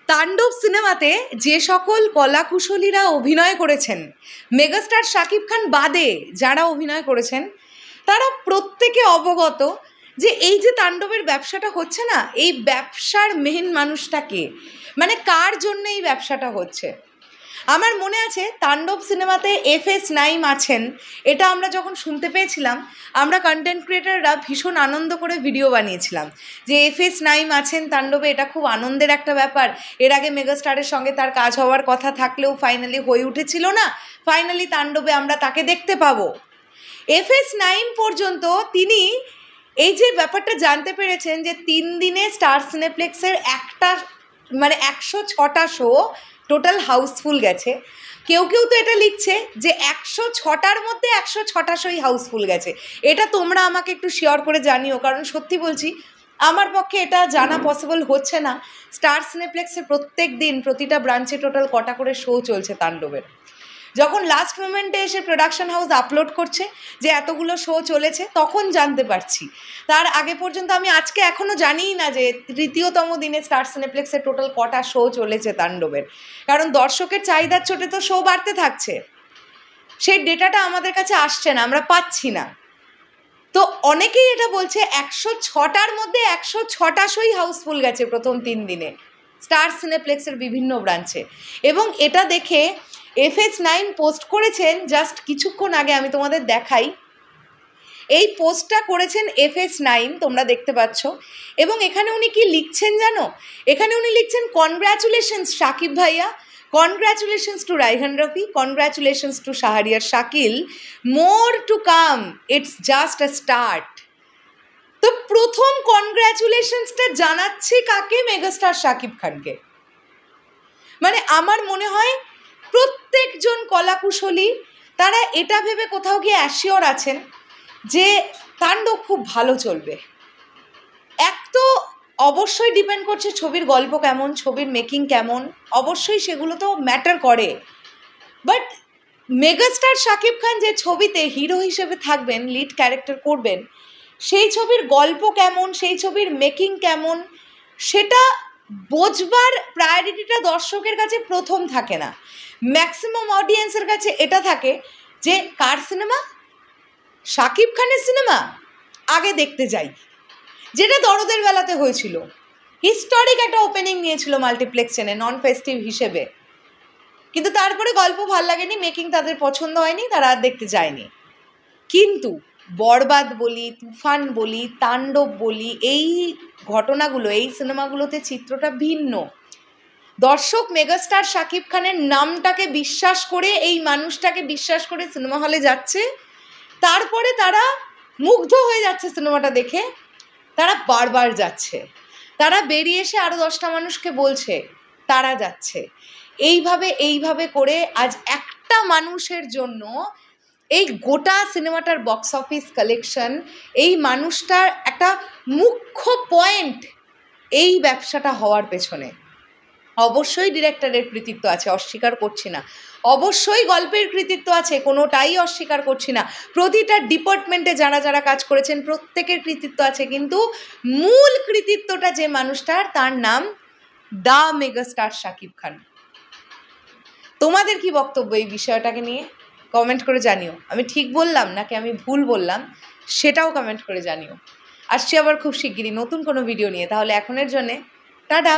তাণ্ডব সিনেমাতে যে সকল কলাকুশলীরা অভিনয় করেছেন, মেগাস্টার শাকিব খান বাদে যারা অভিনয় করেছেন, তারা প্রত্যেকে অবগত যে এই যে তাণ্ডবের ব্যবসাটা হচ্ছে না, এই ব্যবসার মেইন মানুষটা কে, মানে কার জন্য এই ব্যবসাটা হচ্ছে। আমার মনে আছে তাণ্ডব সিনেমাতে FS নাইম আছেন, এটা আমরা যখন শুনতে পেয়েছিলাম, আমরা কন্টেন্ট ক্রিয়েটাররা ভীষণ আনন্দ করে ভিডিও বানিয়েছিলাম যে FS নাইম আছেন তাণ্ডবে, এটা খুব আনন্দের একটা ব্যাপার। এর আগে মেগাস্টারের সঙ্গে তার কাজ হওয়ার কথা থাকলেও ফাইনালি হয়ে উঠেছিল না, ফাইনালি তাণ্ডবে আমরা তাকে দেখতে পাবো। FS নাইম পর্যন্ত তিনি এই যে ব্যাপারটা জানতে পেরেছেন যে 3 দিনে স্টার সিনেপ্লেক্সের একটা মানে 106টা শো টোটাল হাউসফুল গেছে। কেউ কেউ তো এটা লিখছে যে 106টার মধ্যে 106টা শোই হাউসফুল গেছে। এটা তোমরা আমাকে একটু শেয়ার করে জানিও, কারণ সত্যি বলছি আমার পক্ষে এটা জানা পসিবল হচ্ছে না। স্টার সিনেপ্লেক্সে প্রত্যেক দিন প্রতিটা ব্রাঞ্চে টোটাল কটা করে শো চলছে তাণ্ডবের। যখন লাস্ট মোমেন্টে এসে প্রোডাকশন হাউস আপলোড করছে যে এতগুলো শো চলেছে, তখন জানতে পারছি। তার আগে পর্যন্ত আমি আজকে এখনও জানিই না যে 3য়তম দিনে স্টার সিনেপ্লেক্সের টোটাল কটা শো চলেছে তাণ্ডবের, কারণ দর্শকের চাহিদার চোটে তো শো বাড়তে থাকছে, সেই ডেটাটা আমাদের কাছে আসছে না, আমরা পাচ্ছি না। তো অনেকেই এটা বলছে 106টার মধ্যে 106টা শোই হাউসফুল গেছে প্রথম 3 দিনে স্টার সিনেপ্লেক্সের বিভিন্ন ব্রাঞ্চে। এবং এটা দেখে FS নাইম পোস্ট করেছেন জাস্ট কিছুক্ষণ আগে, আমি তোমাদের দেখাই। এই পোস্টটা করেছেন FS নাইম, তোমরা দেখতে পাচ্ছ। এবং এখানে উনি কি লিখছেন জানো? এখানে উনি লিখছেন, কনগ্র্যাচুলেশনস শাকিব ভাইয়া, congratulations to Raihan Rafi, congratulations to Shahriar Shakil, more to come, it's just a start. তো প্রথম কনগ্র্যাচুলেশনসটা জানাচ্ছে কাকে? মেগাস্টার শাকিব খানকে। মানে আমার মনে হয় প্রত্যেকজন কলাকুশলী তারা এটা ভেবে কোথাও গিয়ে অ্যাসিওর আছেন যে তাণ্ডব খুব ভালো চলবে। এক তো অবশ্যই ডিপেন্ড করছে ছবির গল্প কেমন, ছবির মেকিং কেমন, অবশ্যই সেগুলো তো ম্যাটার করে। বাট মেগাস্টার শাকিব খান যে ছবিতে হিরো হিসেবে থাকবেন, লিড ক্যারেক্টার করবেন, সেই ছবির গল্প কেমন, সেই ছবির মেকিং কেমন, সেটা বোঝবার প্রায়োরিটিটা দর্শকের কাছে প্রথম থাকে না। ম্যাক্সিমাম অডিয়েন্সের কাছে এটা থাকে যে কার সিনেমা, শাকিব খানের সিনেমা, আগে দেখতে যাই। যেটা দরদের বেলাতে হয়েছিল, হিস্টোরিক একটা ওপেনিং নিয়েছিল মাল্টিপ্লেক্স চেনে নন ফেস্টিভ হিসেবে, কিন্তু তারপরে গল্প ভাল লাগেনি, মেকিং তাদের পছন্দ হয়নি, তারা আর দেখতে যায়নি। কিন্তু বরবাদ বলি, তুফান বলি, তাণ্ডব বলি, এই ঘটনাগুলো, এই সিনেমাগুলোতে চিত্রটা ভিন্ন। দর্শক মেগাস্টার শাকিব খানের নামটাকে বিশ্বাস করে, এই মানুষটাকে বিশ্বাস করে সিনেমা হলে যাচ্ছে, তারপরে তারা মুগ্ধ হয়ে যাচ্ছে সিনেমাটা দেখে, তারা বারবার যাচ্ছে, তারা বেরিয়ে এসে আরও 10টা মানুষকে বলছে, তারা যাচ্ছে। এইভাবে করে আজ একটা মানুষের জন্য এই গোটা সিনেমাটার বক্স অফিস কালেকশন, এই মানুষটার একটা মুখ্য পয়েন্ট এই ব্যবসাটা হওয়ার পেছনে। অবশ্যই ডিরেক্টরের কৃতিত্ব আছে, অস্বীকার করছি না, অবশ্যই গল্পের কৃতিত্ব আছে, কোনোটাই অস্বীকার করছি না। প্রতিটা ডিপার্টমেন্টে যারা যারা কাজ করেছেন প্রত্যেকের কৃতিত্ব আছে, কিন্তু মূল কৃতিত্বটা যে মানুষটার, তার নাম দ্য মেগাস্টার শাকিব খান। তোমাদের কি বক্তব্য এই বিষয়টাকে নিয়ে? কমেন্ট করে জানিও। আমি ঠিক বললাম নাকি আমি ভুল বললাম, সেটাও কমেন্ট করে জানিও। আসছি আবার খুব শিগগিরই নতুন কোনো ভিডিও নিয়ে। তাহলে এখনের জন্যে টাটা।